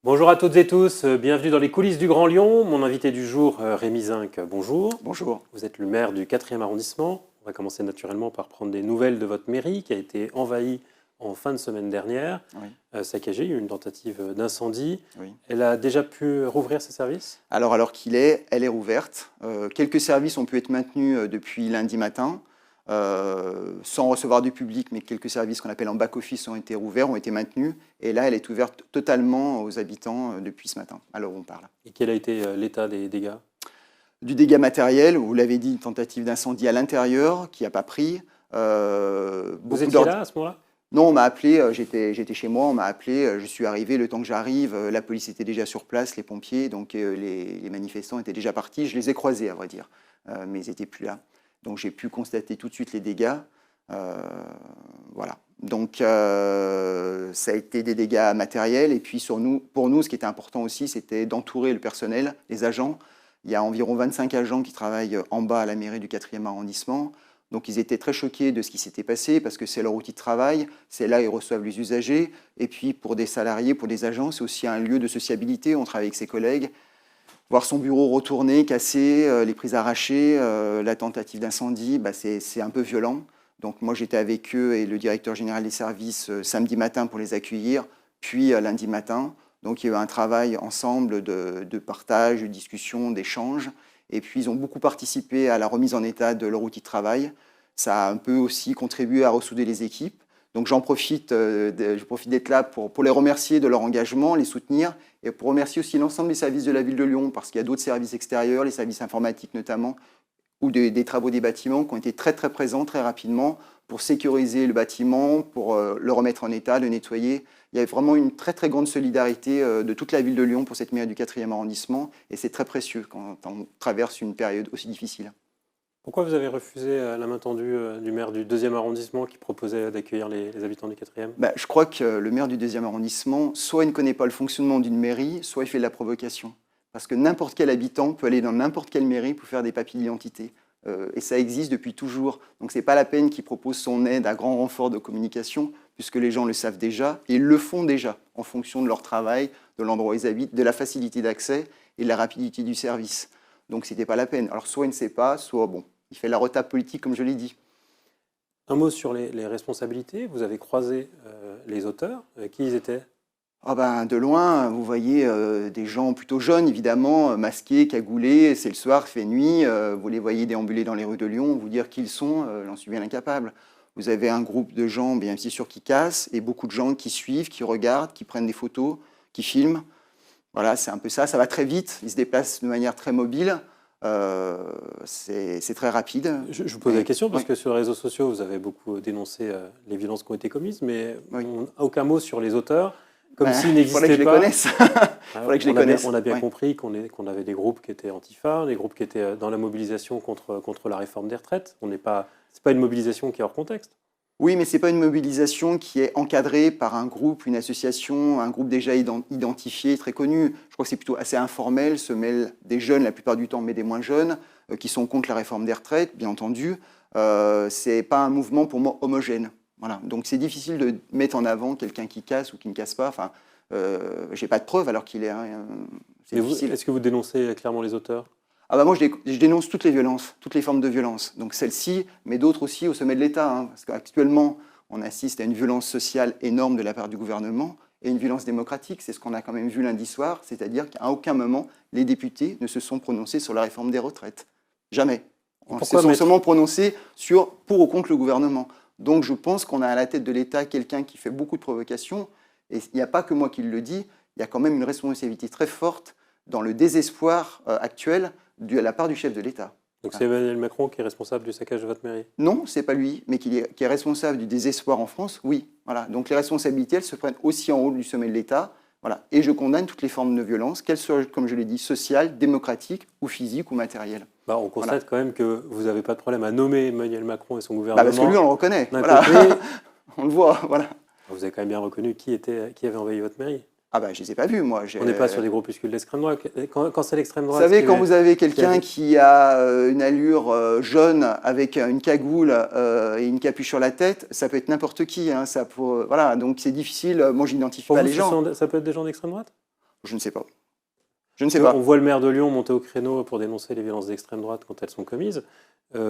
Bonjour à toutes et tous, bienvenue dans les coulisses du Grand Lyon. Mon invité du jour, Rémi Zinc, bonjour. Bonjour. Vous êtes le maire du 4e arrondissement. On va commencer naturellement par prendre des nouvelles de votre mairie qui a été envahie en fin de semaine dernière, Oui. saccagée. Il y a eu une tentative d'incendie. Oui. Elle a déjà pu rouvrir ses services? Alors elle est rouverte. Quelques services ont pu être maintenus depuis lundi matin, sans recevoir du public, mais quelques services qu'on appelle en back-office ont été rouverts, ont été maintenus. Et là, elle est ouverte totalement aux habitants depuis ce matin, à l'heure où on parle. Et quel a été l'état des dégâts? Du dégât matériel, vous l'avez dit, une tentative d'incendie à l'intérieur qui n'a pas pris. Vous étiez là à ce moment-là? Non, on m'a appelé, j'étais chez moi, on m'a appelé, je suis arrivé, le temps que j'arrive, la police était déjà sur place, les pompiers, donc les manifestants étaient déjà partis. Je les ai croisés, à vrai dire, mais ils n'étaient plus là. Donc j'ai pu constater tout de suite les dégâts. Voilà. Donc ça a été des dégâts matériels, et puis pour nous, ce qui était important aussi, c'était d'entourer le personnel, les agents. Il y a environ 25 agents qui travaillent en bas à la mairie du 4e arrondissement. Donc ils étaient très choqués de ce qui s'était passé parce que c'est leur outil de travail, c'est là où ils reçoivent les usagers. Et puis pour des salariés, pour des agents, c'est aussi un lieu de sociabilité. On travaille avec ses collègues. Voir son bureau retourné, cassé, les prises arrachées, la tentative d'incendie, c'est un peu violent. Donc moi j'étais avec eux et le directeur général des services samedi matin pour les accueillir, puis lundi matin. Donc il y a eu un travail ensemble de partage, de discussion, d'échange. Et puis, ils ont beaucoup participé à la remise en état de leur outil de travail. Ça a un peu aussi contribué à ressouder les équipes. Donc, je profite d'être là pour les remercier de leur engagement, les soutenir, et pour remercier aussi l'ensemble des services de la ville de Lyon, parce qu'il y a d'autres services extérieurs, les services informatiques notamment, ou des travaux des bâtiments qui ont été très, très présents très rapidement pour sécuriser le bâtiment, pour le remettre en état, le nettoyer. Il y a vraiment une très, très grande solidarité de toute la ville de Lyon pour cette mairie du 4e arrondissement, et c'est très précieux quand on traverse une période aussi difficile. Pourquoi vous avez refusé la main tendue du maire du 2e arrondissement qui proposait d'accueillir les habitants du 4e? Je crois que le maire du 2e arrondissement, soit il ne connaît pas le fonctionnement d'une mairie, soit il fait de la provocation. Parce que n'importe quel habitant peut aller dans n'importe quelle mairie pour faire des papiers d'identité. Et ça existe depuis toujours. Donc ce n'est pas la peine qu'il propose son aide à grand renfort de communication, puisque les gens le savent déjà, et ils le font déjà, en fonction de leur travail, de l'endroit où ils habitent, de la facilité d'accès et de la rapidité du service. Donc ce n'était pas la peine. Alors soit il ne sait pas, soit bon, il fait la retape politique, comme je l'ai dit. Un mot sur les responsabilités. Vous avez croisé les auteurs. Qui ils étaient? De loin, vous voyez des gens plutôt jeunes, évidemment, masqués, cagoulés, c'est le soir, il fait nuit, vous les voyez déambuler dans les rues de Lyon, vous dire qui ils sont, j'en suis bien incapable. Vous avez un groupe de gens, bien sûr, qui cassent, et beaucoup de gens qui suivent, qui regardent, qui prennent des photos, qui filment. Voilà, c'est un peu ça, ça va très vite, ils se déplacent de manière très mobile, c'est très rapide. Je vous pose la question parce oui. que sur les réseaux sociaux, vous avez beaucoup dénoncé les violences qui ont été commises, mais Oui. aucun mot sur les auteurs. Comme s'ils Il faudrait que n'existaient je les pas. connaisse. Faudrait que je les connaisse. On a bien Oui. compris qu'on avait des groupes qui étaient antifa, des groupes qui étaient dans la mobilisation contre la réforme des retraites. C'est pas une mobilisation qui est hors contexte. Oui, mais ce n'est pas une mobilisation qui est encadrée par un groupe, une association, un groupe déjà identifié, très connu. Je crois que c'est plutôt assez informel, se mêlent des jeunes la plupart du temps, mais des moins jeunes, qui sont contre la réforme des retraites, bien entendu. Ce n'est pas un mouvement pour moi homogène. Voilà. Donc c'est difficile de mettre en avant quelqu'un qui casse ou qui ne casse pas. Enfin, je n'ai pas de preuve alors qu'il est... c'est difficile. Est-ce que vous dénoncez clairement les auteurs? Moi, je dénonce toutes les violences, toutes les formes de violence. Donc celle-ci, mais d'autres aussi au sommet de l'État. Parce qu'actuellement, on assiste à une violence sociale énorme de la part du gouvernement et une violence démocratique. C'est ce qu'on a quand même vu lundi soir, c'est-à-dire qu'à aucun moment, les députés ne se sont prononcés sur la réforme des retraites. Jamais. Ils se sont seulement prononcés pour ou contre le gouvernement. Donc je pense qu'on a à la tête de l'État quelqu'un qui fait beaucoup de provocations. Et il n'y a pas que moi qui le dis, il y a quand même une responsabilité très forte dans le désespoir actuel de la part du chef de l'État. Donc c'est Emmanuel Macron qui est responsable du saccage de votre mairie? Non, ce n'est pas lui, mais qui est responsable du désespoir en France, oui. Voilà. Donc les responsabilités, elles se prennent aussi en haut du sommet de l'État. Voilà. Et je condamne toutes les formes de violence, qu'elles soient, comme je l'ai dit, sociales, démocratiques ou physiques ou matérielles. On constate quand même que vous n'avez pas de problème à nommer Emmanuel Macron et son gouvernement. Parce que lui, on le reconnaît. Voilà. On le voit. Voilà. Vous avez quand même bien reconnu qui avait envahi votre mairie. Je ne les ai pas vus, moi. On n'est pas sur des groupuscules d'extrême droite. Quand c'est l'extrême droite... Vous savez, quand vous avez quelqu'un qui a une allure jaune avec une cagoule et une capuche sur la tête, ça peut être n'importe qui. Voilà, donc c'est difficile. Moi, je n'identifie pas les gens. Ça peut être des gens d'extrême droite? Je ne sais pas. Je ne sais pas. On voit le maire de Lyon monter au créneau pour dénoncer les violences d'extrême droite quand elles sont commises. Les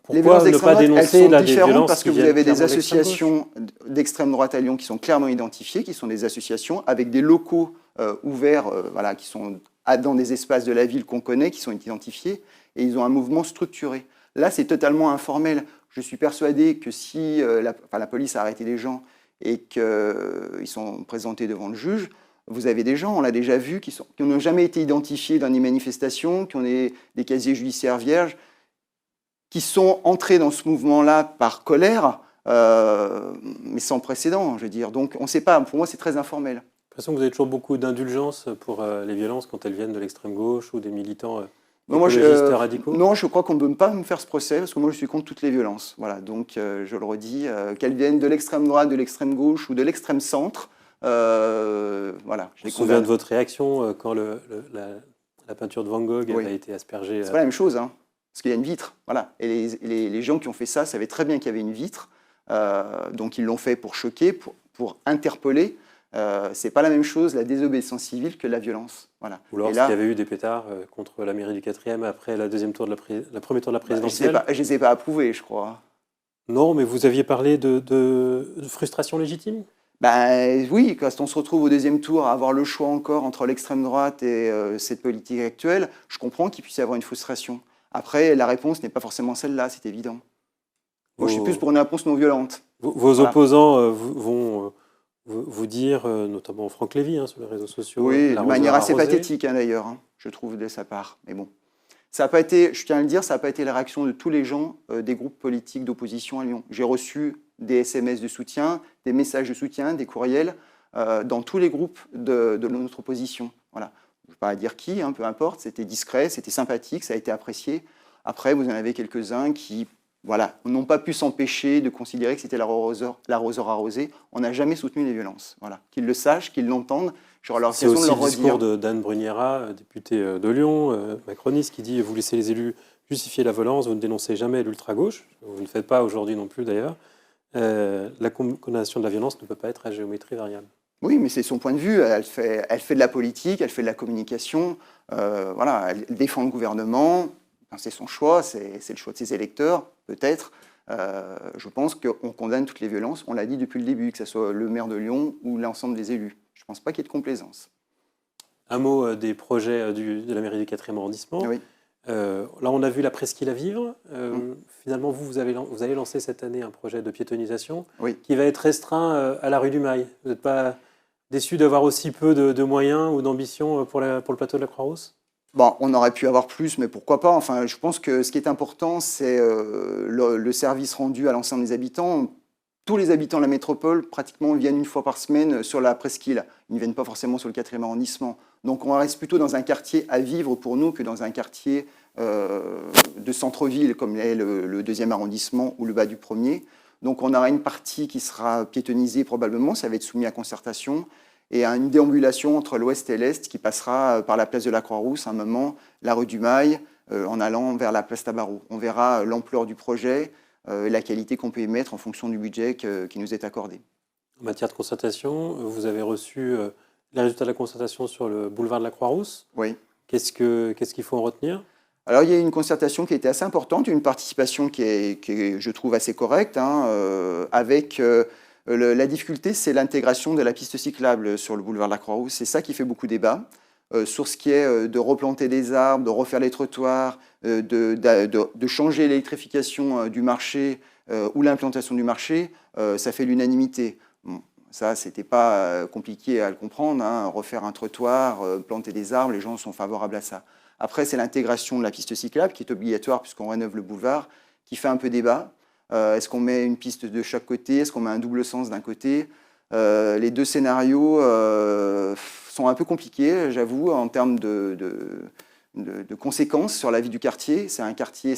Pourquoi violences ne d'extrême pas droite, dénoncer elles sont des différentes violences parce que qui vous viennent avez des clairement de l'extrême gauche? associations d'extrême droite à Lyon qui sont clairement identifiées, qui sont des associations avec des locaux ouverts, voilà, qui sont dans des espaces de la ville qu'on connaît, qui sont identifiés, et ils ont un mouvement structuré. Là, c'est totalement informel. Je suis persuadé que si la police a arrêté les gens et qu'ils sont présentés devant le juge, vous avez des gens, on l'a déjà vu, qui n'ont jamais été identifiés dans des manifestations, qui ont des casiers judiciaires vierges, qui sont entrés dans ce mouvement-là par colère, mais sans précédent, je veux dire. Donc, on ne sait pas. Pour moi, c'est très informel. J'ai l'impression que vous avez toujours beaucoup d'indulgence pour les violences quand elles viennent de l'extrême gauche ou des militants écologistes radicaux. Non, je crois qu'on ne peut pas me faire ce procès, parce que moi, je suis contre toutes les violences. Voilà. Donc, je le redis, qu'elles viennent de l'extrême droite, de l'extrême gauche ou de l'extrême centre, voilà. Je me souviens de votre réaction quand la peinture de Van Gogh avait été aspergée. C'est pas la même chose, hein. Parce qu'il y a une vitre, voilà. Et les gens qui ont fait ça savaient très bien qu'il y avait une vitre, donc ils l'ont fait pour choquer, pour interpeller. C'est pas la même chose la désobéissance civile que la violence, voilà. Ou lorsqu'il y avait eu des pétards contre la mairie du 4e après la premier tour de la présidentielle. Je les ai pas approuvés, je crois. Non, mais vous aviez parlé de frustration légitime. Ben oui, quand on se retrouve au deuxième tour à avoir le choix encore entre l'extrême droite et cette politique actuelle, je comprends qu'il puisse y avoir une frustration. Après, la réponse n'est pas forcément celle-là, c'est évident. Moi, je suis plus pour une réponse non violente. Vos opposants vont vous dire, notamment Franck Lévy sur les réseaux sociaux. Oui, de manière assez pathétique d'ailleurs, je trouve, de sa part. Mais bon, ça n'a pas été, je tiens à le dire, ça n'a pas été la réaction de tous les gens des groupes politiques d'opposition à Lyon. J'ai reçu des SMS de soutien, des messages de soutien, des courriels dans tous les groupes de notre opposition. Voilà. Je ne vais pas dire qui, peu importe, c'était discret, c'était sympathique, ça a été apprécié. Après, vous en avez quelques-uns qui n'ont pas pu s'empêcher de considérer que c'était l'arroseur arrosé. On n'a jamais soutenu les violences. Voilà. Qu'ils le sachent, qu'ils l'entendent. C'est aussi le discours d'Anne Bruniera, députée de Lyon, macroniste, qui dit « Vous laissez les élus justifier la violence, vous ne dénoncez jamais l'ultra-gauche ». Vous ne le faites pas aujourd'hui non plus d'ailleurs. La condamnation de la violence ne peut pas être à géométrie variable. Oui, mais c'est son point de vue. Elle fait de la politique, elle fait de la communication. Elle défend le gouvernement. C'est son choix, c'est le choix de ses électeurs, peut-être. Je pense qu'on condamne toutes les violences. On l'a dit depuis le début, que ce soit le maire de Lyon ou l'ensemble des élus. Je ne pense pas qu'il y ait de complaisance. Un mot des projets de la mairie du 4e arrondissement. Oui. Là, on a vu la presqu'île à vivre. Finalement, vous allez lancer cette année un projet de piétonisation qui va être restreint à la rue du Mail. Vous n'êtes pas déçu d'avoir aussi peu de moyens ou d'ambition pour le plateau de la Croix-Rousse ? Bon, on aurait pu avoir plus, mais pourquoi pas. Enfin, je pense que ce qui est important, c'est le service rendu à l'ensemble des habitants. Tous les habitants de la métropole, pratiquement, viennent une fois par semaine sur la presqu'île. Ils ne viennent pas forcément sur le 4e arrondissement. Donc, on reste plutôt dans un quartier à vivre pour nous que dans un quartier de centre-ville, comme est le 2e arrondissement ou le bas du 1er. Donc, on aura une partie qui sera piétonisée probablement, ça va être soumis à concertation, et une déambulation entre l'ouest et l'est qui passera par la place de la Croix-Rousse, à un moment, la rue du Mail, en allant vers la place Tabarot. On verra l'ampleur du projet et la qualité qu'on peut y mettre en fonction du budget qui nous est accordé. En matière de concertation, vous avez reçu les résultats de la concertation sur le boulevard de la Croix-Rousse. Oui. Qu'est-ce qu'il faut en retenir ? Alors, il y a une concertation qui a été assez importante, une participation qui est je trouve, assez correcte, avec... la difficulté, c'est l'intégration de la piste cyclable sur le boulevard de la Croix-Rousse. C'est ça qui fait beaucoup débat. Sur ce qui est de replanter des arbres, de refaire les trottoirs, de changer l'électrification du marché ou l'implantation du marché, ça fait l'unanimité. Bon, ça, c'était pas compliqué à le comprendre. Refaire un trottoir, planter des arbres, les gens sont favorables à ça. Après, c'est l'intégration de la piste cyclable qui est obligatoire puisqu'on rénove le boulevard, qui fait un peu débat. Est-ce qu'on met une piste de chaque côté? Est-ce qu'on met un double sens d'un côté? Les deux scénarios sont un peu compliqués, j'avoue, en termes de conséquences sur la vie du quartier. C'est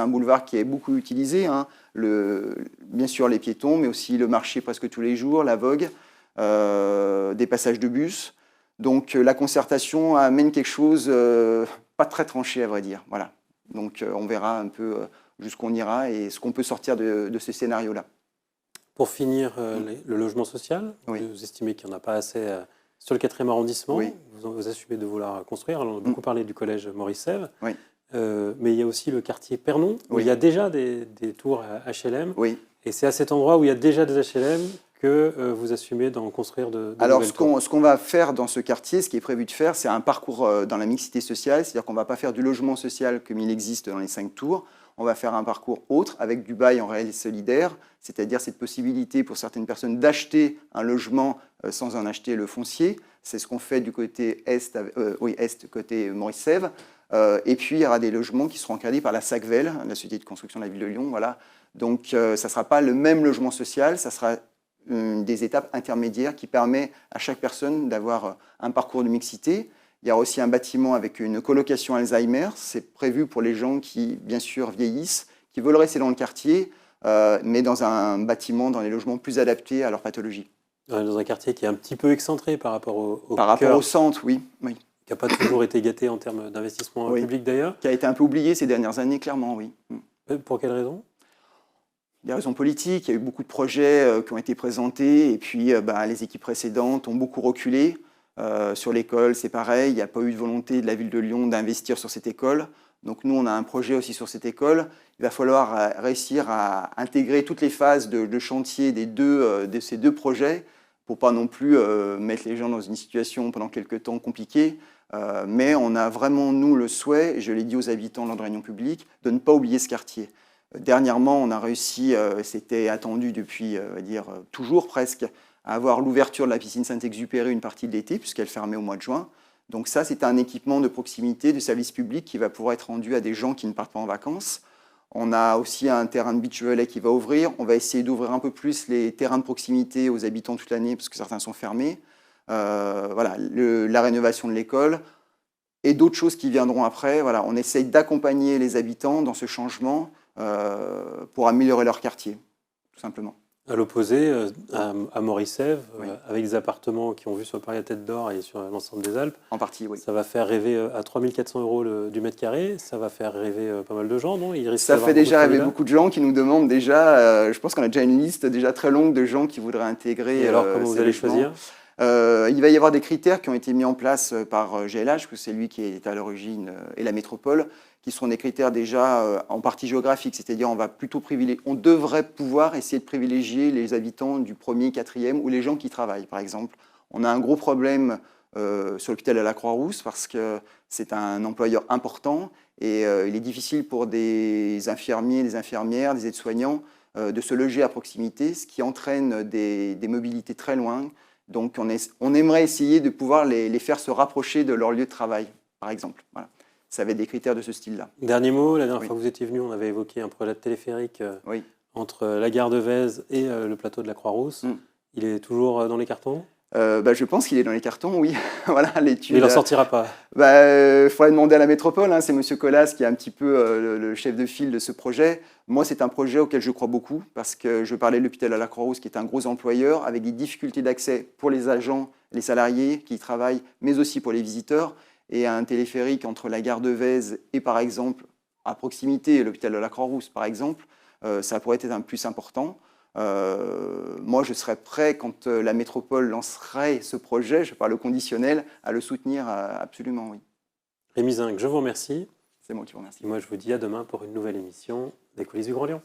un boulevard qui est beaucoup utilisé. Bien sûr, les piétons, mais aussi le marché presque tous les jours, la vogue, des passages de bus. Donc la concertation amène quelque chose pas très tranché, à vrai dire. Voilà. Donc on verra un peu... jusqu'où on ira et ce qu'on peut sortir de ce scénario-là. Pour finir, le logement social, vous estimez qu'il n'y en a pas assez sur le 4e arrondissement. Oui. Vous vous assumez de vouloir construire. Alors, on a beaucoup parlé du collège Maurice Sèvres. Oui. Mais il y a aussi le quartier Pernon, où il y a déjà des tours HLM. Oui. Et c'est à cet endroit où il y a déjà des HLM que vous assumez d'en construire de Alors, nouvelles tours. ce qu'on va faire dans ce quartier, ce qui est prévu de faire, c'est un parcours dans la mixité sociale. C'est-à-dire qu'on ne va pas faire du logement social comme il existe dans les 5 tours. On va faire un parcours autre avec du bail en réel et solidaire, c'est-à-dire cette possibilité pour certaines personnes d'acheter un logement sans en acheter le foncier. C'est ce qu'on fait du côté est, côté Maurice Sèvres. Et puis, il y aura des logements qui seront encadrés par la SACVEL, la Société de construction de la ville de Lyon. Voilà. Donc, ça ne sera pas le même logement social, ça sera des étapes intermédiaires qui permettent à chaque personne d'avoir un parcours de mixité. Il y a aussi un bâtiment avec une colocation Alzheimer. C'est prévu pour les gens qui, bien sûr, vieillissent, qui veulent rester dans le quartier, mais dans un bâtiment, dans les logements plus adaptés à leur pathologie. Dans un quartier qui est un petit peu excentré par rapport au centre, oui. Qui n'a pas toujours été gâté en termes d'investissement public d'ailleurs. Qui a été un peu oublié ces dernières années, clairement, oui. Pour quelles raisons ? Des raisons politiques, il y a eu beaucoup de projets qui ont été présentés et puis les équipes précédentes ont beaucoup reculé. Sur l'école, c'est pareil, il n'y a pas eu de volonté de la ville de Lyon d'investir sur cette école. Donc nous, on a un projet aussi sur cette école. Il va falloir réussir à intégrer toutes les phases de chantier de ces deux projets pour pas non plus mettre les gens dans une situation pendant quelques temps compliquée. Mais on a vraiment, nous, le souhait, et je l'ai dit aux habitants lors de réunions publiques, de ne pas oublier ce quartier. Dernièrement, on a réussi, c'était attendu depuis, toujours presque, à avoir l'ouverture de la piscine Saint-Exupéry une partie de l'été, puisqu'elle fermait au mois de juin. Donc ça, c'est un équipement de proximité, de service public qui va pouvoir être rendu à des gens qui ne partent pas en vacances. On a aussi un terrain de beach volley qui va ouvrir. On va essayer d'ouvrir un peu plus les terrains de proximité aux habitants toute l'année, parce que certains sont fermés. La rénovation de l'école et d'autres choses qui viendront après. Voilà, on essaye d'accompagner les habitants dans ce changement pour améliorer leur quartier, tout simplement. À l'opposé, à Maurice Sèvres, avec des appartements qui ont vu sur Paris à Tête d'Or et sur l'ensemble des Alpes. En partie, oui. Ça va faire rêver à 3 400 € du mètre carré. Ça va faire rêver pas mal de gens, non ? Ça fait déjà rêver beaucoup de gens qui nous demandent déjà, je pense qu'on a déjà une liste déjà très longue de gens qui voudraient intégrer. Et alors, comment vous allez choisir ? Il va y avoir des critères qui ont été mis en place par GLH, que c'est lui qui est à l'origine, et la métropole, qui seront des critères déjà en partie géographiques, c'est-à-dire on devrait pouvoir essayer de privilégier les habitants du 1er, 4e ou les gens qui travaillent, par exemple. On a un gros problème sur l'hôpital de la Croix-Rousse parce que c'est un employeur important et il est difficile pour des infirmiers, des infirmières, des aides-soignants de se loger à proximité, ce qui entraîne des mobilités très loin. Donc on aimerait essayer de pouvoir les faire se rapprocher de leur lieu de travail, par exemple. Voilà. Ça avait des critères de ce style-là. Dernier mot, la dernière fois que vous étiez venu, on avait évoqué un projet de téléphérique entre la gare de Vèze et le plateau de la Croix-Rousse. Il est toujours dans les cartons ? Je pense qu'il est dans les cartons, oui. Voilà, l'étude. Mais il n'en sortira pas. Il faudrait demander à la métropole. C'est M. Collas qui est un petit peu le chef de file de ce projet. Moi, c'est un projet auquel je crois beaucoup parce que je parlais de l'hôpital à la Croix-Rousse qui est un gros employeur avec des difficultés d'accès pour les agents, les salariés qui y travaillent, mais aussi pour les visiteurs. Et un téléphérique entre la gare de Vèze et, par exemple, à proximité, l'hôpital de la Croix-Rousse, par exemple, ça pourrait être un plus important. Moi, je serais prêt, quand la métropole lancerait ce projet, je parle au conditionnel, à le soutenir absolument, oui. Rémi Zinc, je vous remercie. C'est moi qui vous remercie. Et moi, je vous dis à demain pour une nouvelle émission des Coulisses du Grand Lyon.